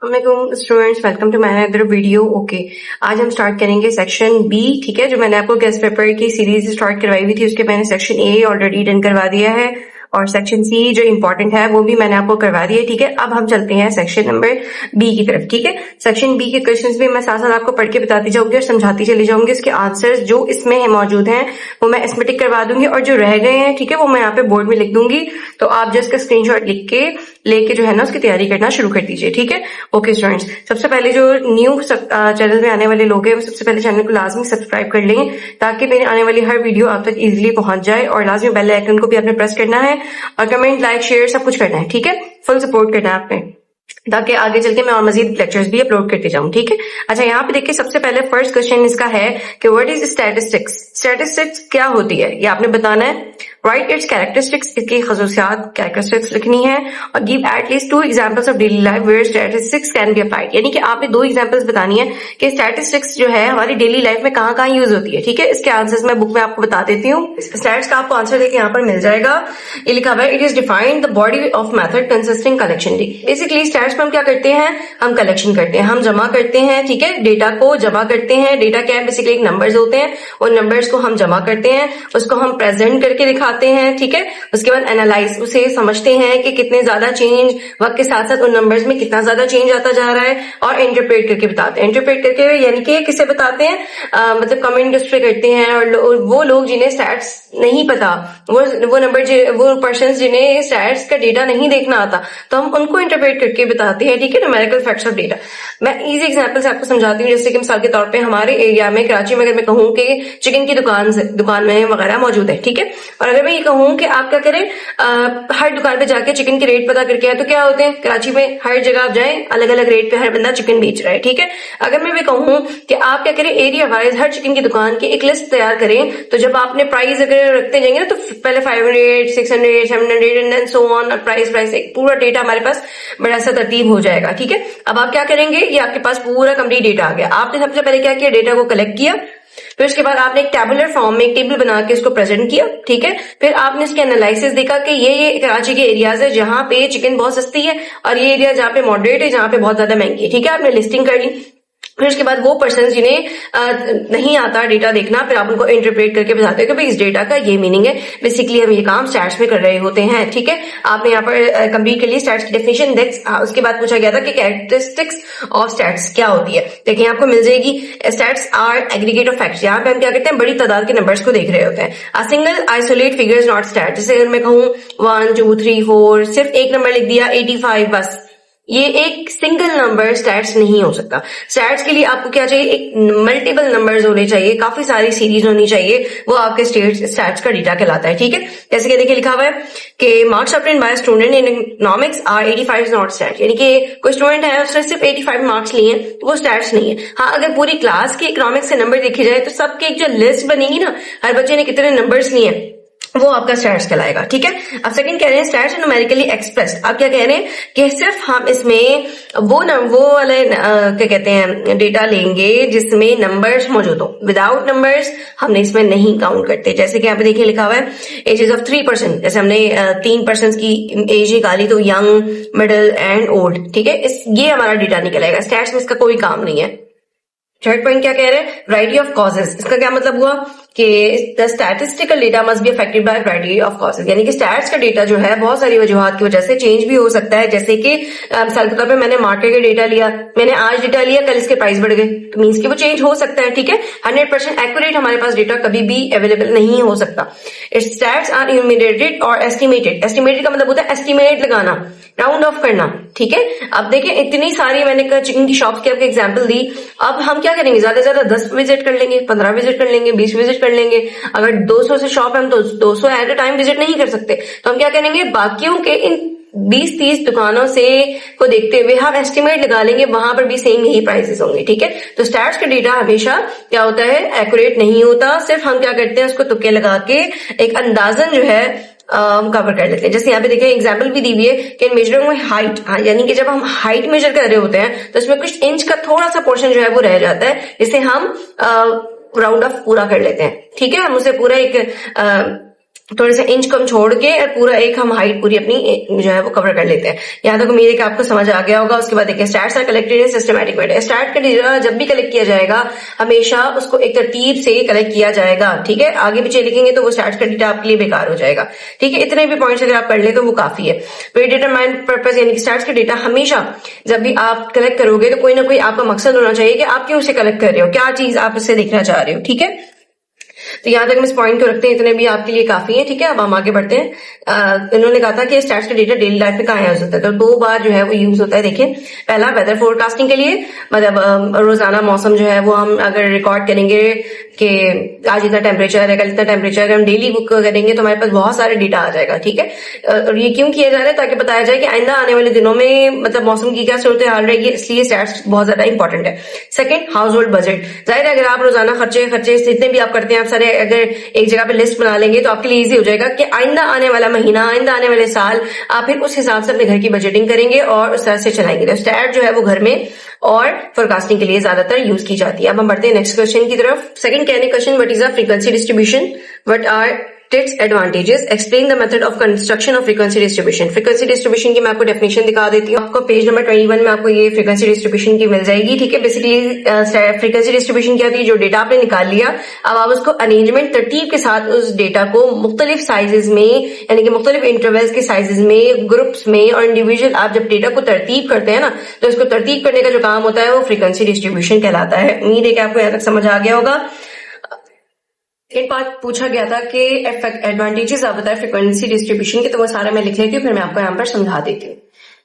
Students, welcome to my other video. Okay, आज हम start करेंगे सेक्शन बी। ठीक है, जो मैंने आपको गेस्ट पेपर की सीरीज स्टार्ट करवाई हुई थी उसके मैंने सेक्शन ए ऑलरेडी डन करवा दिया है और सेक्शन सी जो इंपॉर्टेंट है वो भी मैंने आपको करवा दिया है। ठीक है, अब हम चलते हैं सेक्शन नंबर बी की तरफ। ठीक है, सेक्शन बी के क्वेश्चंस भी मैं साथ साथ आपको पढ़ के बताती जाऊंगी और समझाती चली जाऊंगी। इसके आंसर्स जो इसमें है मौजूद हैं वो मैं इसमें टिक करवा दूंगी और जो रह गए हैं ठीक है वो मैं यहाँ पे बोर्ड में लिख दूंगी। तो आप जस्ट का स्क्रीनशॉट लिख के लेके जो है ना उसकी तैयारी करना शुरू कर दीजिए। ठीक है, ओके स्टूडेंट्स, सबसे पहले जो न्यू चैनल में आने वाले लोग हैं वो सबसे पहले चैनल को लाजमी सब्सक्राइब कर लें ताकि मेरी आने वाली हर वीडियो आप तक इजीली पहुंच जाए। और लाजमी बेल आइकन को भी आपने प्रेस करना है और कमेंट, लाइक, शेयर सब कुछ करना है। ठीक है, फुल सपोर्ट करना है आपने ताकि आगे चल के मैं और मजीद लेक्चर्स भी अपलोड करते जाऊं। ठीक है, अच्छा यहाँ पे देखिए सबसे पहले फर्स्ट क्वेश्चन इसका है कि व्हाट इज स्टैटिस्टिक्स। स्टैटिस्टिक्स क्या होती है ये आपने बताना है। राइट इट्स कैरेक्टरिस्टिक्स, इसकी खसूसियात कैरेक्टरिस्टिक्स लिखनी है और give at least 2 examples of daily life where statistics can be applied. यानी कि आपने 2 एग्जांपल्स बतानी है कि स्टैटिस्टिक्स जो है हमारी डेली लाइफ में कहाँ कहाँ यूज होती है। ठीक है, इसके आंसर्स मैं बुक में आपको बता देती हूँ। स्टैट्स का आपको आंसर देखिए यहाँ पर मिल जाएगा। ये लिखा हुआ है it is defined the body of method consisting collection. Basically stats में हम क्या करते हैं, हम कलेक्शन करते हैं, हम जमा करते हैं। ठीक है, डेटा को जमा करते हैं। डेटा क्या है, बेसिकली एक नंबर्स होते हैं, उन नंबर्स को हम जमा करते हैं, उसको हम प्रेजेंट करके दिखाते हैं। ठीक है, उसके बाद एनालाइज, उसे समझते हैं कि कितने ज्यादा चेंज वक्त के साथ साथ उन नंबर्स में कितना ज्यादा चेंज आता जा रहा है और इंटरप्रेट करके बताते हैं। इंटरप्रेट करके यानी कि किसे बताते हैं, मतलब कमेंट उस पर करते हैं। और वो लोग जिन्हें स्टैट्स नहीं पता, वो पर्सन जिन्हें स्टैट्स का डेटा नहीं देखना आता, तो हम उनको इंटरप्रेट करके बताते हैं। ठीक है, न्यूमेरिकल फैक्ट्स ऑफ डेटा। मैं इजी एग्जांपल से आपको समझाती हूँ। जैसे कि मिसाल के तौर पे हमारे एरिया में कराची में अगर मैं कहूँ कि चिकन की दुकान में वगैरह मौजूद है। ठीक है, और अगर मैं ये कहूँ कि आप क्या करें, हर दुकान पे जाके चिकन के रेट पता करके आए, तो क्या होते हैं कराची में हर जगह आप जाए अलग अलग रेट पे हर बंदा चिकन बेच रहा है। ठीक है, अगर मैं भी कहूँ कि आप क्या करें, एरिया वाइज हर चिकन की दुकान की एक लिस्ट तैयार करें, तो जब आपने प्राइस अगर रखते जाएंगे ना तो पहले 500, 600, 700 and then so on, price एक पूरा डेटा हमारे पास बड़ा सा तरतीब हो जाएगा। ठीक है, अब आप क्या करेंगे, ये आपके पास पूरा कंप्लीट डेटा आ गया। आपने सबसे पहले क्या किया, डेटा को कलेक्ट किया, फिर उसके बाद आपने एक टेबुलर फॉर्म में एक टेबल बना के इसको प्रेजेंट किया। ठीक है, फिर आपने इसके एनालिसिस देखा कि ये कराची के एरियाज है जहां पे चिकन बहुत सस्ती है और ये एरिया जहां पे मॉडरेट है, जहां पे बहुत ज्यादा महंगी है। ठीक है, आपने लिस्टिंग कर ली। फिर उसके बाद वो पर्सन जिन्हें नहीं आता डेटा देखना, फिर आप उनको इंटरप्रेट करके बताते हो कि भाई इस डेटा का ये मीनिंग है। बेसिकली हम ये काम स्टैट्स में कर रहे होते हैं। ठीक है, आपने यहाँ पर कंप्लीट कर लिया स्टैट्स की डेफिनेशन। उसके बाद पूछा गया था कि कैरेक्टरिस्टिक्स ऑफ स्टैट्स क्या होती है। देखिए आपको मिल जाएगी, stats are aggregate of facts. यहाँ पे हम क्या करते हैं, बड़ी तादाद के नंबर्स को देख रहे होते हैं। A single isolate figures not stat. जैसे अगर मैं कहूँ 1 2 3 4, सिर्फ एक नंबर लिख दिया 85, बस ये एक सिंगल नंबर स्टैट्स नहीं हो सकता। स्टैट्स के लिए आपको क्या चाहिए, एक मल्टीपल नंबर्स होने चाहिए, काफी सारी सीरीज होनी चाहिए, वो आपके स्टैट्स का डेटा कहलाता है। ठीक है, जैसे कि देखिए लिखा हुआ है कि marks obtained by student in economics are 85 is not stat. यानी कि कोई स्टूडेंट है उसने सिर्फ 85 मार्क्स लिए हैं तो वो स्टैट्स नहीं है। हाँ, अगर पूरी क्लास के इकोनॉमिक्स के नंबर देखे जाए तो सबके एक जो लिस्ट बनेगी ना, हर बच्चे ने कितने नंबर्स लिए हैं, वो आपका स्टैट्स कहलाएगा। ठीक है, अब सेकंड कह रहे हैं स्टैट्स न्यूमेरिकली एक्सप्रेस्ड। आप क्या कह रहे हैं कि सिर्फ हम इसमें वो वाले क्या कहते हैं डेटा लेंगे जिसमें नंबर्स मौजूद हो। विदाउट नंबर्स हमने इसमें नहीं काउंट करते। जैसे कि यहाँ पे देखिए लिखा हुआ है एजेस ऑफ 3 पर्सन। जैसे हमने 3 पर्सन की एज निकाली तो यंग, मिडिल एंड ओल्ड। ठीक है, ये हमारा डेटा निकलेगा। स्टैट्स में इसका कोई काम नहीं है। थर्ड पॉइंट क्या कह रहे हैं, वैरायटी ऑफ कॉजेज। इसका क्या मतलब हुआ कि the statistical data must be affected by variety of causes. यानी कि स्टैट्स का डेटा जो है बहुत सारी वजूहात की वजह से चेंज भी हो सकता है। जैसे कि मिसाल के तौर पे मैंने मार्केट का डेटा लिया, मैंने आज डेटा लिया, कल इसके प्राइस बढ़ गए, तो मीन्स कि वो चेंज हो सकता है। ठीक है, 100% एक्यूरेट हमारे पास डेटा कभी भी अवेलेबल नहीं हो सकता। स्टैट्स आर इन्यूमरेटेड और एस्टिमेटेड। एस्टिमेटेड का मतलब होता है एस्टिमेट लगाना, राउंड ऑफ करना। ठीक है, अब देखिए इतनी सारी मैंने चिकन की शॉप्स की आपको एग्जांपल दी। अब हम क्या करेंगे, ज्यादा से ज्यादा 10 विजिट कर लेंगे, 15 विजिट कर लेंगे, 20 विजिट कर लेंगे। अगर 200 से शॉप है हम तो 200 एट अ टाइम विजिट नहीं कर सकते, तो हम क्या करेंगे, बाकियों के इन 20-30 दुकानों से को देखते हुए हम एस्टिमेट लगा लेंगे, वहां पर भी सेम यही प्राइसेस होंगे। ठीक है, तो स्टैट्स का डेटा हमेशा क्या होता है, एक्यूरेट नहीं होता। सिर्फ हम क्या करते हैं, उसको तुक्के लगा के एक अंदाजन जो है कवर कर लेते हैं। जैसे यहाँ पे देखिए एग्जाम्पल भी दी हुई है कि मेजरिंग में हाइट, यानी कि जब हम हाइट मेजर कर रहे होते हैं तो इसमें कुछ इंच का थोड़ा सा पोर्शन जो है वो रह जाता है, जिसे हम राउंड ऑफ पूरा कर लेते हैं। ठीक है, हम उसे पूरा एक थोड़े से इंच कम छोड़ के और पूरा एक हम हाइट पूरी अपनी जो है वो कवर कर लेते हैं। यहाँ तक उम्मीद है कि आपको समझ आ गया होगा। उसके बाद देखिए stats are collected in systematic way. Stat का डेटा जब भी कलेक्ट किया जाएगा हमेशा उसको एक तरतीब से कलेक्ट किया जाएगा, ठीक है। आगे पीछे लिखेंगे तो वो स्टैट्स का डेटा आपके लिए बेकार हो जाएगा, ठीक है। इतने भी पॉइंट्स अगर आप कर ले तो वो काफी है। प्रीडिटरमाइंड पर्पस यानी कि स्टैट्स का डेटा हमेशा जब भी आप कलेक्ट करोगे तो कोई ना कोई आपका मकसद होना चाहिए कि आप क्यों उसे कलेक्ट कर रहे हो, क्या चीज आप उससे देखना चाह रहे हो, ठीक है। तो यहाँ तक हम इस पॉइंट को रखते हैं, इतने भी आपके लिए काफी है, ठीक है। अब हम आगे बढ़ते हैं। इन्होंने कहा था कि स्टैट्स का डेटा डेली लाइफ में कहाँ यूज होता है, तो 2 बार जो है वो यूज होता है। देखिए पहला वेदर फोरकास्टिंग के लिए, मतलब रोजाना मौसम जो है वो हम अगर रिकॉर्ड करेंगे कि आज इतना टेम्परेचर है, कल इतना टेम्परेचर, अगर हम डेली बुक करेंगे तो हमारे पास बहुत सारे डेटा आ जाएगा, ठीक है। और ये क्यों किया जा रहा है, ताकि बताया जाए कि आइंदा आने वाले दिनों में मतलब मौसम की क्या सूरत हाल रहेगी, इसलिए स्टैट्स बहुत ज्यादा इंपॉर्टेंट है। Second, house hold budget. जाहिर है अगर आप रोजाना खर्चे जितने भी आप करते हैं, आप सारे अगर एक जगह पे लिस्ट बना लेंगे तो आपके लिए इजी हो जाएगा कि आइंदा आने वाला महीना, आइंदा आने वाले साल आप फिर उस हिसाब से अपने घर की बजटिंग करेंगे और उस तरह से चलाएंगे। तो स्टैट जो है वो घर में और फोरकास्टिंग के लिए ज्यादातर यूज की जाती है। अब हम बढ़ते हैं नेक्स्ट क्वेश्चन की तरफ। सेकंड कहने question, what is a frequency distribution, what are its advantages, explain the method of construction of frequency distribution। Frequency distribution की मैं आपको डेफिनेशन दिखा देती हूँ। आपको पेज नंबर 21 में आपको ये फ्रीक्वेंसी डिस्ट्रीब्यूशन की मिल जाएगी, ठीक है। बेसिकली फ्रीक्वेंसी डिस्ट्रीब्यूशन क्या थी, जो डेटा आपने निकाल लिया अब आप उसको अरेंजमेंट तरतीब के साथ उस डेटा को मुख्तलिफ साइजेस में यानी कि मुख्तलिफ इंटरवल्स के साइजेस में, ग्रुप्स में और इंडिविजुअल आप जब डेटा को तरतीब करते हैं ना, तो इसको तरतीब करने का जो काम होता है वो फ्रीक्वेंसी डिस्ट्रीब्यूशन कहलाता है। उम्मीद है कि आपको यहाँ तक समझ आ गया होगा। एक बात पूछा गया था कि एडवांटेजेस आप बताए फ्रीक्वेंसी डिस्ट्रीब्यूशन के, तो वो सारा मैं लिख लेती हूँ, फिर मैं आपको यहाँ पर समझा देती हूँ।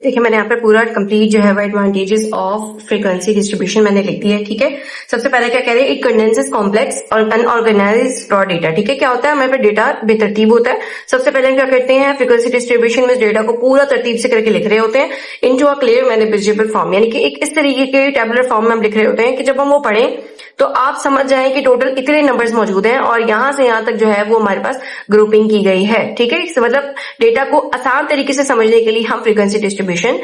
देखिए मैंने यहाँ पर पूरा कंप्लीट जो है वो एडवांटेजेस ऑफ फ्रीक्वेंसी डिस्ट्रीब्यूशन मैंने लिख दिया है, ठीक है। सबसे पहले क्या कह रहे हैं, इट कंडेंसेस कॉम्प्लेक्स और अनऑर्गेनाइज्ड रॉ डेटा, ठीक है। क्या होता है, हमारे पास डेटा बेतरतीब होता है। सबसे पहले हम क्या करते हैं, फ्रीक्वेंसी डिस्ट्रीब्यूशन में डेटा को पूरा तरतीब से करके लिख रहे होते हैं into a clear manageable form, यानी कि एक इस तरीके के टेबुलर फॉर्म में हम लिख रहे होते हैं कि जब हम वो पढ़ें तो आप समझ जाएं कि टोटल इतने नंबर्स मौजूद हैं और यहां से यहां तक जो है वो हमारे पास ग्रुपिंग की गई है, ठीक है। इससे मतलब डेटा को आसान तरीके से समझने के लिए हम फ्रीक्वेंसी डिस्ट्रीब्यूशन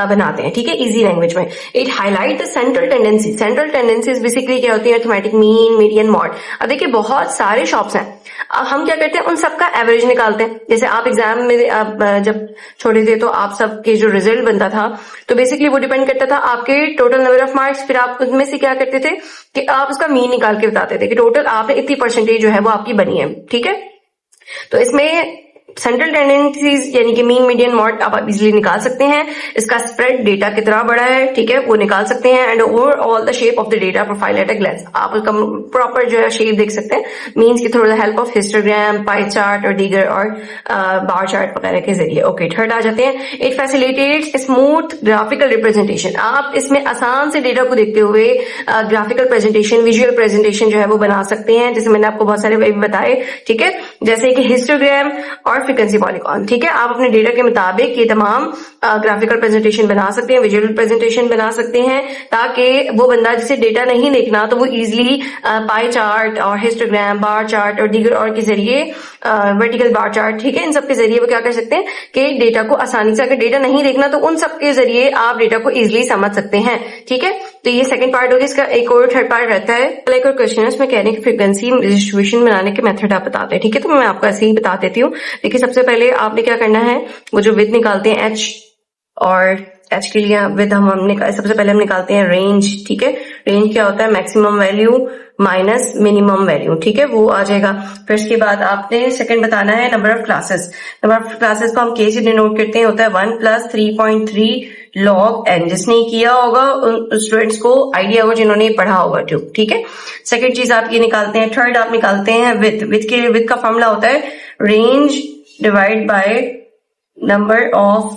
बनाते हैं, ठीक है, इजी लैंग्वेज में। It highlight the central tendency. Central tendencies basically क्या होती है, अरिथमेटिक मीन, मीडियन, मॉड। अब देखिए बहुत सारे शॉप्स हैं, अब हम क्या करते हैं उन सबका एवरेज निकालते हैं। जैसे आप एग्जाम में आप जब छोटे थे तो आप सबके जो रिजल्ट बनता था तो बेसिकली वो डिपेंड करता था आपके टोटल नंबर ऑफ मार्क्स, फिर आप उसमें से क्या करते थे कि आप उसका मीन निकाल के बताते थे कि टोटल आपने इतनी परसेंटेज जो है वो आपकी बनी है, ठीक है। तो इसमें सेंट्रल टेंडेंसीज यानी कि मीन, मीडियन, मॉड आप इजीली निकाल सकते हैं। इसका स्प्रेड डेटा कितना बड़ा है, ठीक है, वो निकाल सकते हैं। And over all the shape of the data profile at a glance, आप उसका प्रॉपर जो है शेप देख सकते हैं मीन्स की through the help of histogram, pie chart और दीगर और बार चार्ट वगैरह के जरिए। ओके, थर्ड आ जाते हैं, it facilitates smooth graphical representation. आप इसमें आसान से डेटा को देखते हुए ग्राफिकल प्रेजेंटेशन, विजुअल प्रेजेंटेशन जो है वो बना सकते हैं, जैसे मैंने आपको बहुत सारे वे बताए, ठीक है, जैसे कि हिस्टोग्राम और फ्रीक्वेंसी पॉलीगॉन, ठीक है। आप अपने डेटा के मुताबिक ये तमाम ग्राफिकल प्रेजेंटेशन बना सकते हैं, विजुअल प्रेजेंटेशन बना सकते हैं, ताकि वो बंदा जिसे डेटा नहीं देखना तो वो इजीली पाई चार्ट और हिस्टोग्राम, बार चार्ट और दीगर और के जरिए, वर्टिकल बार चार्ट, ठीक है, इन सब के जरिए वो क्या कर सकते हैं कि डेटा को आसानी से, अगर डेटा नहीं देखना तो उन सब के जरिए आप डेटा को इजीली समझ सकते हैं, ठीक है। तो ये सेकंड पार्ट हो गया। इसका एक और थर्ड पार्ट रहता है, एक और क्वेश्चन है उसमें कहने की फ्रीक्वेंसी डिस्ट्रीब्यूशन बनाने के मेथड आप बताते हैं, ठीक है। तो मैं आपको ऐसे ही बता देती हूँ। देखिए सबसे पहले आपने क्या करना है, वो जो विड्थ निकालते हैं एच, और एच के लिए विड्थ सबसे पहले हम निकालते हैं रेंज, ठीक है। रेंज क्या होता है, maximum value minus minimum value, ठीक है, वो आ जाएगा। फिर उसके बाद आपने सेकंड बताना है number of classes. Number of classes को हम के से डिनोट करते हैं, होता है 1 + 3.3 log n। जिसने किया होगा उन स्टूडेंट्स को आइडिया होगा जिन्होंने पढ़ा होगा ट्यूब, ठीक है। सेकंड चीज आप ये निकालते हैं। थर्ड आप निकालते हैं विड्थ। विड्थ का फॉर्मूला होता है range divide by number of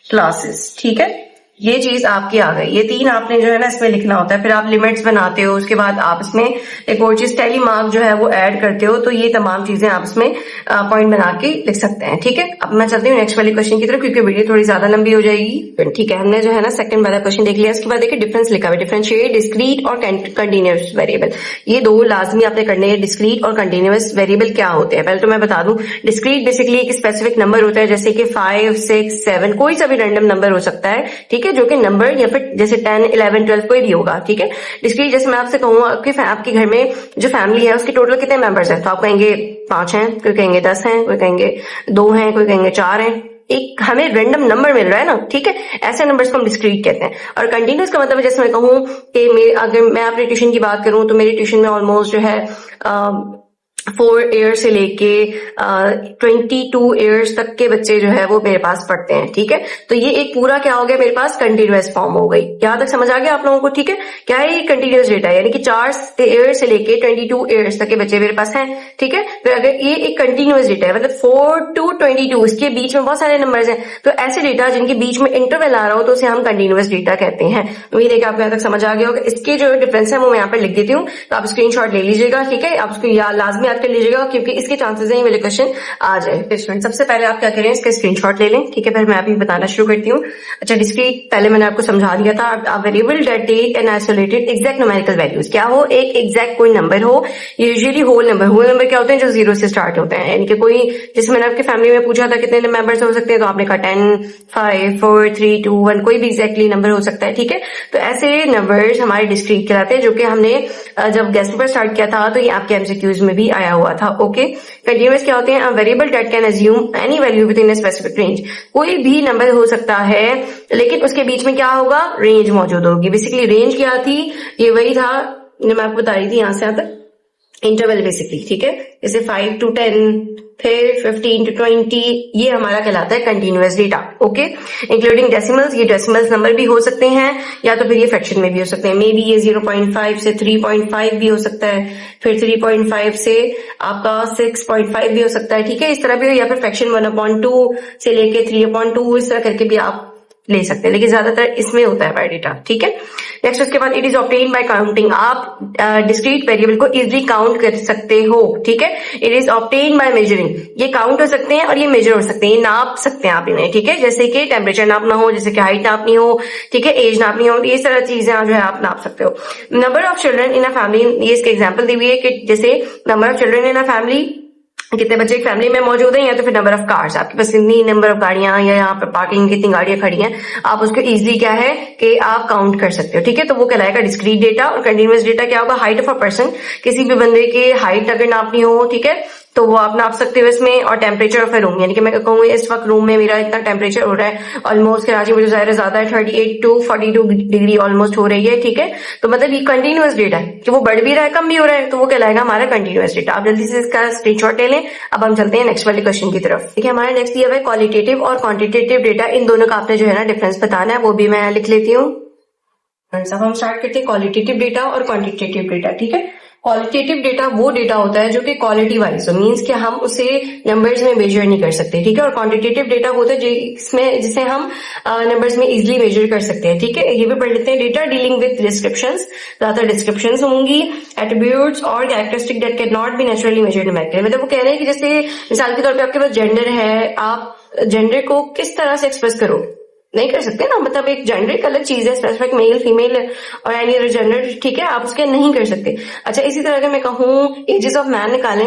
classes, ठीक है। ये चीज आपकी आ गई। ये 3 आपने जो है ना इसमें लिखना होता है। फिर आप लिमिट्स बनाते हो, उसके बाद आप इसमें एक और चीज टैली मार्क जो है वो ऐड करते हो। तो ये तमाम चीजें आप इसमें पॉइंट बना के लिख सकते हैं, ठीक है। अब मैं चलती हूँ नेक्स्ट वाले क्वेश्चन की तरफ, क्योंकि वीडियो थोड़ी ज्यादा लंबी हो जाएगी, ठीक है। हमने जो है ना सेकंड वाला क्वेश्चन देख लिया। उसके बाद देखिए डिफरेंस लिखा हुआ है, डिफरेंशिएट डिस्क्रीट और कंटीन्यूअस वेरिएबल। ये 2 लाजमी आपने करने हैं। डिस्क्रीट और कंटीन्यूअस वेरिएबल क्या होते हैं, पहले तो मैं बता दूं। डिस्क्रीट बेसिकली एक स्पेसिफिक नंबर होता है, जैसे कि 5, 6, 7, कोई सा भी रैंडम नंबर हो सकता है, ठीक है। है, जो कि नंबर या फिर जैसे 10, 11, 12 कोई भी होगा, ठीक है। डिस्क्रीट जैसे मैं आपसे कहूँ आपके घर में जो फैमिली है उसके टोटल कितने मेंबर्स हैं, तो आप कहेंगे 5 हैं, कोई कहेंगे 10 हैं, कोई कहेंगे 2 हैं, कोई कहेंगे 4 हैं। एक हमें रैंडम नंबर मिल रहा है ना, ठीक है, ऐसे नंबर्स को हम डिस्क्रीट कहते हैं। और कंटिन्यूस का मतलब जैसे मैं कहूँ कि अगर मैं अपने ट्यूशन की बात करूं तो मेरे ट्यूशन में ऑलमोस्ट जो है 4 ईयर्स से लेके 22 ईयर्स तक के बच्चे जो है वो मेरे पास पढ़ते हैं, ठीक है। तो ये एक पूरा क्या हो गया मेरे पास, कंटिन्यूअस फॉर्म हो गई। यहां तक समझ आ गया आप लोगों को, ठीक है। क्या है ये कंटिन्यूअस डेटा, यानी कि 4 ईयर्स से लेके 22 ईयर्स तक के बच्चे मेरे पास हैं, ठीक है। फिर अगर ये एक कंटिन्यूअस डेटा है, मतलब 4 to 22, इसके बीच में बहुत सारे नंबर्स हैं, तो ऐसे डेटा जिनके बीच में इंटरवल आ रहा हो तो उसे हम कंटिन्यूअस डेटा कहते हैं। उम्मीद है कि आपको यहाँ तक समझ आ गया होगा। इसके जो डिफरेंस है वो मैं यहाँ पर लिख देती हूँ, तो आप स्क्रीनशॉट ले लीजिएगा, ठीक है। आप उसको लाजमी कर लीजिएगा क्योंकि इसके चांसेस हैं वाले क्वेश्चन आ जाए। स्टूडेंट सबसे पहले आप क्या करें, इसके स्क्रीनशॉट ले लें, ठीक है। फिर मैं अभी बताना शुरू करती हूँ। अच्छा, डिस्क्रीट पहले मैंने आपको समझा दिया था। Variable that take an isolated exact numerical values, क्या हो, एक एग्जैक्ट कोई नंबर हो, यूजुअली होल नंबर क्या होते हैं, जो 0 से स्टार्ट होते हैं। यानी कि कोई, जैसे मैंने आपकी फैमिली में पूछा था कितने मेंबर्स हो सकते हैं, तो आपने कहा 10, 5, 4, 3, 2, 1, कोई भी एग्जैक्टली नंबर हो सकता है, ठीक है। तो ऐसे नंबर्स हमारे डिस्क्रीट कहलाते हैं, जो कि हमने जब गेस्ट पेपर स्टार्ट किया था तो ये आपके एमसीक्यूज में भी आया हुआ था, ओके। कंटिन्यूअस क्या होते हैं, variable that can assume any value with in a specific range, कोई भी नंबर हो सकता है लेकिन उसके बीच में क्या होगा, रेंज मौजूद होगी। बेसिकली रेंज क्या थी, ये वही था जो मैं आपको बता रही थी, यहां से यहां तक इंटरवल बेसिकली, ठीक है। जैसे 5 to 10, फिर 15 to 20, ये हमारा कहलाता है continuous data, okay. Including decimals, ये डेसिमल्स नंबर भी हो सकते हैं या तो फिर ये फ्रैक्शन में भी हो सकते हैं। मे बी ये 0.5 से 3.5 भी हो सकता है, फिर 3.5 से आपका 6.5 भी हो सकता है, ठीक है। इस तरह भी हो, या फिर फ्रैक्शन 1/2 से लेके 3/2, इस तरह करके भी आप ले सकते हैं, लेकिन ज्यादातर इसमें होता है बाय डेटा, ठीक है। नेक्स्ट उसके बाद it is obtain bye counting, आप डिस्क्रीट वेरिएबल को इजीली काउंट कर सकते हो, ठीक है। It is obtain by measuring, ये काउंट हो सकते हैं और ये मेजर हो सकते हैं, ये नाप सकते हैं आप इन्हें, ठीक है। जैसे कि टेम्परेचर नापना हो, जैसे कि हाइट नापनी हो, ठीक है, एज नापनी हो, ये सारी चीजें जो है आप नाप सकते हो। Number of children in a family, ये इसके एग्जाम्पल दी हुई है कि जैसे number of children in a family, कितने बच्चे एक फैमिली में मौजूद हैं, या तो फिर नंबर ऑफ कार्स, आपके पास कितनी नंबर ऑफ गाड़ियां या यहाँ पर पार्किंग कितनी गाड़ियां खड़ी हैं, आप उसको इजीली क्या है कि आप काउंट कर सकते हो, ठीक है। तो वो कहलाएगा डिस्क्रीट डेटा। और कंटिन्यूअस डेटा क्या होगा, हाइट ऑफ अ पर्सन, किसी भी बंदे की हाइट अगर नापनी हो, ठीक है, तो वो आप नाप सकते हो इसमें। और टेम्परेचर ऑफ ए रूम, यानी कि मैं कहूँ इस वक्त रूम में मेरा इतना टेम्परेचर हो रहा है, ऑलमोस्ट कराची में जो ज़ाहिर ज्यादा है 38 to 42 डिग्री ऑलमोस्ट हो रही है, ठीक है। तो मतलब ये कंटिन्यूअस डेटा है कि वो बढ़ भी रहा है कम भी हो रहा है, तो वो कहलाएगा हमारा कंटिन्यूअस डेटा। आप जल्दी से इसका स्क्रीनशॉट ले लें। अब हम चलते हैं नेक्स्ट वाले क्वेश्चन की तरफ। देखिए हमारा नेक्स्ट दिया हुआ है क्वालिटेटिव और क्वांटिटेटिव डेटा, इन दोनों का आपने जो है ना डिफरेंस बताना है, वो भी मैं लिख लेती हूँ। अब हम स्टार्ट करते हैं क्वालिटेटिव डेटा और क्वांटिटेटिव डेटा, ठीक है। क्वालिटेटिव डेटा वो डेटा होता है जो कि क्वालिटी वाइज हो, मींस कि हम उसे नंबर्स में मेजर नहीं कर सकते, ठीक है। और क्वांटिटेटिव डेटा होता है जिसे हम नंबर्स में इजीली मेजर कर सकते हैं, ठीक है। ये भी पढ़ लेते हैं। डेटा डीलिंग विद डिस्क्रिप्शंस, ज्यादा डिस्क्रिप्शंस होंगी, एट्रीब्यूट्स और characteristic that can not be naturally measured numerically, मतलब वो कह रहे हैं कि जैसे मिसाल के तौर पे आपके पास जेंडर है, आप जेंडर को किस तरह से एक्सप्रेस करो, नहीं कर सकते ना, मतलब एक जेंडर एक अलग चीज है, स्पेसिफिक मेल फीमेल और एनी अदर जेंडर, ठीक है, आप उसके नहीं कर सकते। अच्छा, इसी तरह अगर मैं कहूँ एजेस ऑफ मैन निकालें,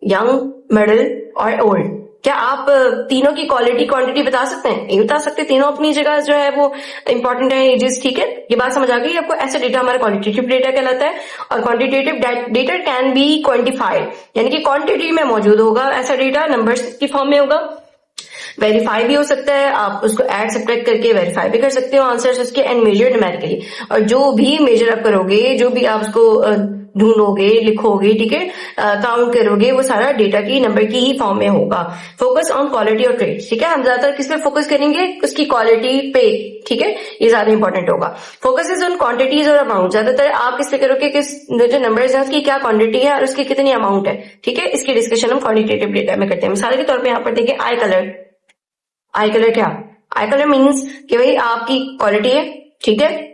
यंग, मिडिल और ओल्ड, क्या आप तीनों की क्वालिटी क्वांटिटी बता सकते हैं? नहीं बता सकते, तीनों अपनी जगह जो है वो इंपॉर्टेंट है एजेस, ठीक है। ये बात समझ आ गई आपको। ऐसा डेटा हमारा क्वालिटेटिव डेटा कहलाता है। और quantitative data can be quantified, यानी कि क्वांटिटी में मौजूद होगा, ऐसा डेटा नंबर्स की फॉर्म में होगा। वेरीफाई भी हो सकता है, आप उसको ऐड सब्ट्रैक्ट करके वेरीफाई भी कर सकते हो आंसर्स उसके, एंड मेजर न्यूमेरिकली, और जो भी मेजर आप करोगे, जो भी आप उसको ढूंढोगे, लिखोगे, ठीक है, काउंट करोगे, वो सारा डेटा की नंबर की ही फॉर्म में होगा। फोकस ऑन क्वालिटी और ट्रेड्स, ठीक है, हम ज्यादातर किस पे फोकस करेंगे, उसकी क्वालिटी पे, ठीक है, ये ज्यादा इंपॉर्टेंट होगा। फोकस इज ऑन क्वांटिटीज और अमाउंट, ज्यादातर आप किस पे करोगे, किस जो नंबर्स है उसकी क्या क्वांटिटी है और उसकी कितनी अमाउंट है, ठीक है। इसकी डिस्कशन हम क्वालिटेटिव डेटा में करते हैं। मिसाल के तौर पर यहाँ पर देखिए आई कलर, आई कलर क्या, आई कलर मीन्स कि भाई आपकी क्वालिटी है, ठीक है,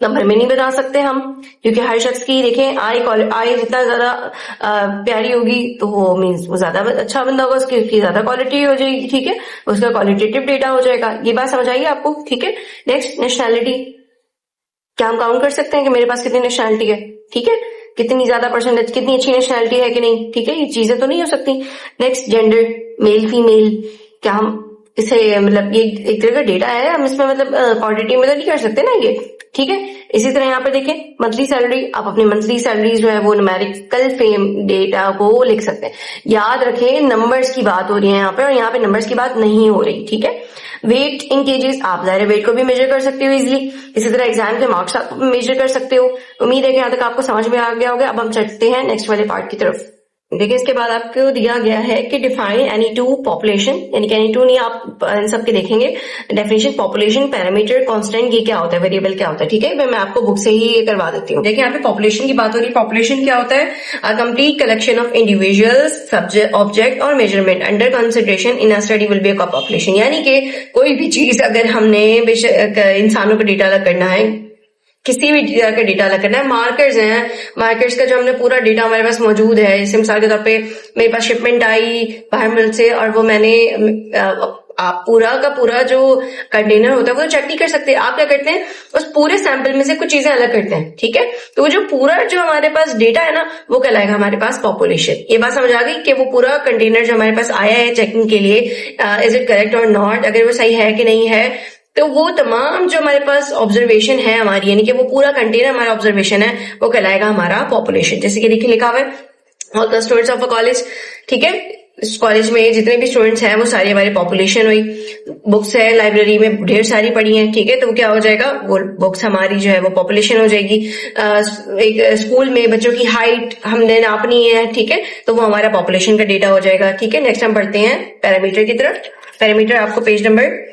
नंबर में नहीं बता सकते हम, क्योंकि हर शख्स की देखें आई जितना ज्यादा प्यारी होगी तो वो मीन्स वो ज्यादा अच्छा बंदा होगा, उसकी ज्यादा क्वालिटी हो जाएगी, ठीक है, उसका क्वालिटेटिव डेटा हो जाएगा। ये बात समझ आइए आपको, ठीक है। नेक्स्ट नेशनैलिटी, क्या हम काउंट कर सकते हैं कि मेरे पास कितनी नेशनैलिटी है, ठीक है, कितनी ज्यादा परसेंटेज, कितनी अच्छी नेशनैलिटी है कि नहीं, ठीक है, ये चीजें तो नहीं हो सकती। नेक्स्ट जेंडर, मेल फीमेल, क्या हम इसे मतलब ये एक तरह का डेटा है, हम इसमें मतलब क्वांटिटी में तो नहीं कर सकते ना ये, ठीक है। इसी तरह यहाँ पे देखें मंथली सैलरी, आप अपनी मंथली सैलरी जो है वो न्यूमेरिकल फ्रेम डेटा को लिख सकते हैं। याद रखें नंबर्स की बात हो रही है यहाँ पे, और यहाँ पे नंबर्स की बात नहीं हो रही, ठीक है। वेट इन केजेस, आप ज़ाहिर वेट को भी मेजर कर सकते हो इजिली। इसी तरह एग्जाम के मार्क्स आप मेजर कर सकते हो। उम्मीद है कि यहाँ तक आपको समझ में आ गया होगा। अब हम चलते हैं नेक्स्ट वाले पार्ट की तरफ। देखिए इसके बाद आपको दिया गया है कि डिफाइन एनी टू पॉपुलेशन, यानी कि एनी टू नहीं, आप इन सब के देखेंगे डेफिनेशन। पॉपुलेशन, पैरामीटर, कांस्टेंट, ये क्या होता है, वेरिएबल क्या होता है, ठीक है। मैं आपको बुक से ही ये करवा देती हूँ। देखिए यहाँ पे पॉपुलेशन की बात हो रही है। पॉपुलेशन क्या होता है, a complete collection of individuals, subject, object और measurement under consideration in a study will be a population. यानी कि कोई भी चीज अगर हमने इंसानों का डेटा अलग करना है, किसी भी तरह का डेटा अलग करना है, मार्कर्स हैं, मार्कर्स का जो हमने पूरा डेटा हमारे पास मौजूद है, जैसे मिसाल के तौर पे मेरे पास शिपमेंट आई बाहर मुल्क से और वो मैंने आप पूरा का पूरा जो कंटेनर होता है वो चेक नहीं कर सकते। आप क्या करते हैं, उस पूरे सैंपल में से कुछ चीजें अलग करते हैं, ठीक है। तो वो जो पूरा जो हमारे पास डेटा है ना, वो कहलाएगा हमारे पास पॉपुलेशन। ये बात समझ आ गई कि वो पूरा कंटेनर जो हमारे पास आया है चेकिंग के लिए, इज इट करेक्ट और नॉट, अगर वो सही है कि नहीं है, तो वो तमाम जो हमारे पास ऑब्जर्वेशन है हमारी, यानी कि वो पूरा कंटेनर हमारा ऑब्जर्वेशन है, वो कहलाएगा हमारा पॉपुलेशन। जैसे कि देखिए लिखा हुआ है all the students of a college, ठीक है। इस कॉलेज में जितने भी स्टूडेंट्स हैं वो सारी हमारी पॉपुलेशन हुई। बुक्स है लाइब्रेरी में ढेर सारी पड़ी हैं, ठीक है। तो क्या हो जाएगा, वो बुक्स हमारी जो है वो पॉपुलेशन हो जाएगी। एक स्कूल में बच्चों की हाइट हमने नापनी है, ठीक है, तो वो हमारा पॉपुलेशन का डेटा हो जाएगा, ठीक है। नेक्स्ट हम बढ़ते हैं पैरामीटर की तरफ। पैरामीटर आपको पेज नंबर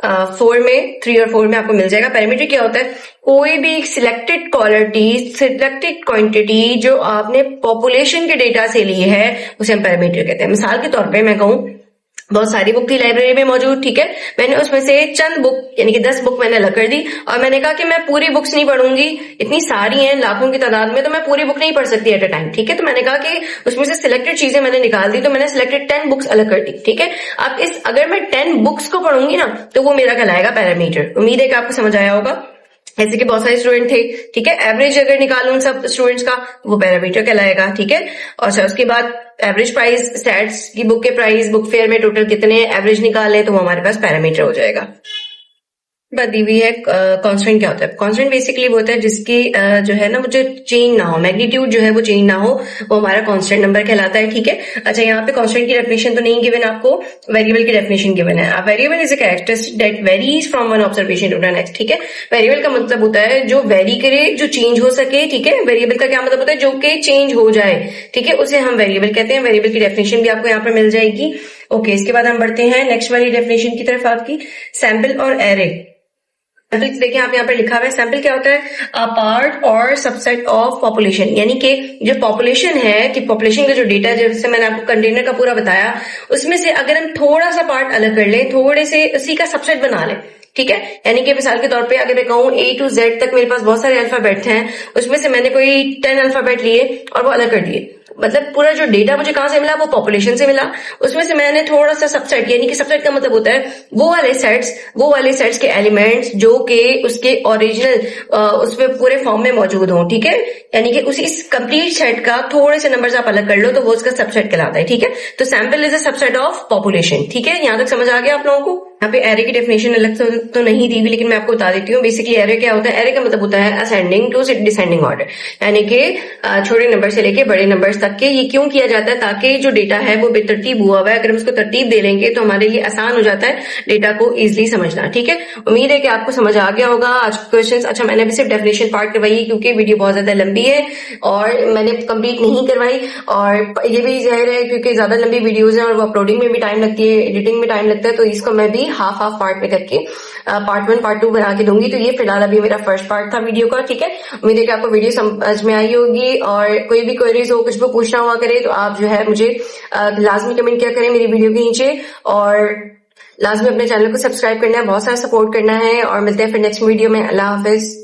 4 में, 3 और 4 में आपको मिल जाएगा। पैरामीटर क्या होता है, कोई भी सिलेक्टेड क्वालिटी, सिलेक्टेड क्वांटिटी जो आपने पॉपुलेशन के डेटा से ली है उसे हम पैरामीटर कहते हैं। मिसाल के तौर पे मैं कहूं बहुत सारी बुक थी लाइब्रेरी में मौजूद, ठीक है। मैंने उसमें से चंद बुक यानी कि 10 बुक मैंने अलग कर दी और मैंने कहा कि मैं पूरी बुक्स नहीं पढ़ूंगी, इतनी सारी हैं लाखों की तादाद में, तो मैं पूरी बुक नहीं पढ़ सकती एट अ टाइम, ठीक है। तो मैंने कहा कि उसमें से सिलेक्टेड चीजें मैंने निकाल दी, तो मैंने सिलेक्टेड 10 बुक्स अलग कर दी, ठीक है। अब अगर मैं 10 बुक्स को पढ़ूंगी ना, तो वो मेरा कहलाएगा पैरामीटर। उम्मीद है कि आपको समझ आया होगा। ऐसे कि बहुत सारे स्टूडेंट थे, ठीक है, एवरेज अगर निकालूं उन सब स्टूडेंट्स का, वो पैरामीटर कहलाएगा, ठीक है। और उसके बाद एवरेज प्राइस, स्टैट्स की बुक के प्राइस, बुक फेयर में टोटल कितने एवरेज निकाले, तो वो हमारे पास पैरामीटर हो जाएगा। बात दी हुई है कांस्टेंट क्या होता है। कांस्टेंट बेसिकली वो होता है जिसकी जो है ना वो जो चेंज ना हो, मैग्नीट्यूड जो है वो चेंज ना हो, वो हमारा कांस्टेंट नंबर कहलाता है, ठीक है। अच्छा यहाँ पे कांस्टेंट की डेफिनेशन तो नहीं गिवन आपको, वेरिएबल की डेफिनेशन गिवन है। Variable is a characteristic that varies from one observation to the next, ठीक है। वेरिएबल का मतलब होता है जो वेरी करे, जो चेंज हो सके, ठीक है। वेरिएबल का क्या मतलब होता है, जो कि चेंज हो जाए, ठीक है, उसे हम वेरिएबल कहते हैं। वेरिएबल की डेफिनेशन भी आपको यहाँ पर मिल जाएगी। ओके, इसके बाद हम बढ़ते हैं नेक्स्ट वाली डेफिनेशन की तरफ आपकी, सैंपल और एरे। सैंपल देखिए आप यहाँ पर लिखा हुआ है, सैंपल क्या होता है, अ पार्ट और सबसेट ऑफ पॉपुलेशन, यानी कि जो पॉपुलेशन है कि पॉपुलेशन का जो डेटा जैसे मैंने आपको कंटेनर का पूरा बताया, उसमें से अगर हम थोड़ा सा पार्ट अलग कर लें, थोड़े से उसी का सबसेट बना लें, ठीक है। यानी कि मिसाल के तौर पे अगर मैं कहूँ A to Z तक मेरे पास बहुत सारे अल्फाबेट हैं, उसमें से मैंने कोई 10 अल्फाबेट लिए और वो अलग कर दिए, मतलब पूरा जो डेटा मुझे कहां से मिला, वो पॉपुलेशन से मिला। उसमें से मैंने थोड़ा सा सबसेट, यानी कि सबसेट का मतलब होता है वो वाले सेट्स के एलिमेंट्स जो कि उसके ओरिजिनल उसमें पूरे फॉर्म में मौजूद हों, ठीक है। यानी कि उसी कंप्लीट सेट का थोड़े से नंबर्स आप अलग कर लो तो वो उसका सबसेट कहलाता है, ठीक है। तो sample is a subset of population, ठीक है। यहां तक समझ आ गया आप लोगों को। यहाँ पे एरे की डेफिनेशन अलग तो नहीं दी हुई, लेकिन मैं आपको बता देती हूँ। बेसिकली एरे क्या होता है, एरे का मतलब होता है असेंडिंग टू डिसेंडिंग ऑर्डर, यानी कि छोटे नंबर से लेके बड़े नंबर्स तक के। ये क्यों किया जाता है, ताकि जो डेटा है वो बेतरतीब हुआ हुआ है, अगर हम उसको तरतीब दे लेंगे तो हमारे लिए आसान हो जाता है डेटा को इजिली समझना, ठीक है। उम्मीद है कि आपको समझ आ गया होगा आज क्वेश्चंस। अच्छा, मैंने अभी सिर्फ डेफिनेशन पार्ट करवाई क्योंकि वीडियो बहुत ज्यादा लंबी है और मैंने कंप्लीट नहीं करवाई, और ये भी जाहिर है क्योंकि ज्यादा लंबी वीडियोज हैं और वो अपलोडिंग में भी टाइम लगती है, एडिटिंग में टाइम लगता है, तो इसको मैं भी हाफ पार्ट में करके पार्ट 1 पार्ट 2 बना के दूंगी। तो ये फिलहाल अभी मेरा फर्स्ट पार्ट था वीडियो का, ठीक है। उम्मीद है कि आपको वीडियो समझ में आई होगी, और कोई भी क्वेरीज हो, कुछ भी पूछना हुआ करे तो आप जो है मुझे लाजमी कमेंट किया करें मेरी वीडियो के नीचे, और लाजमी अपने चैनल को सब्सक्राइब करना है, बहुत सारा सपोर्ट करना है, और मिलते हैं फिर नेक्स्ट वीडियो में। अल्लाह हाफिज।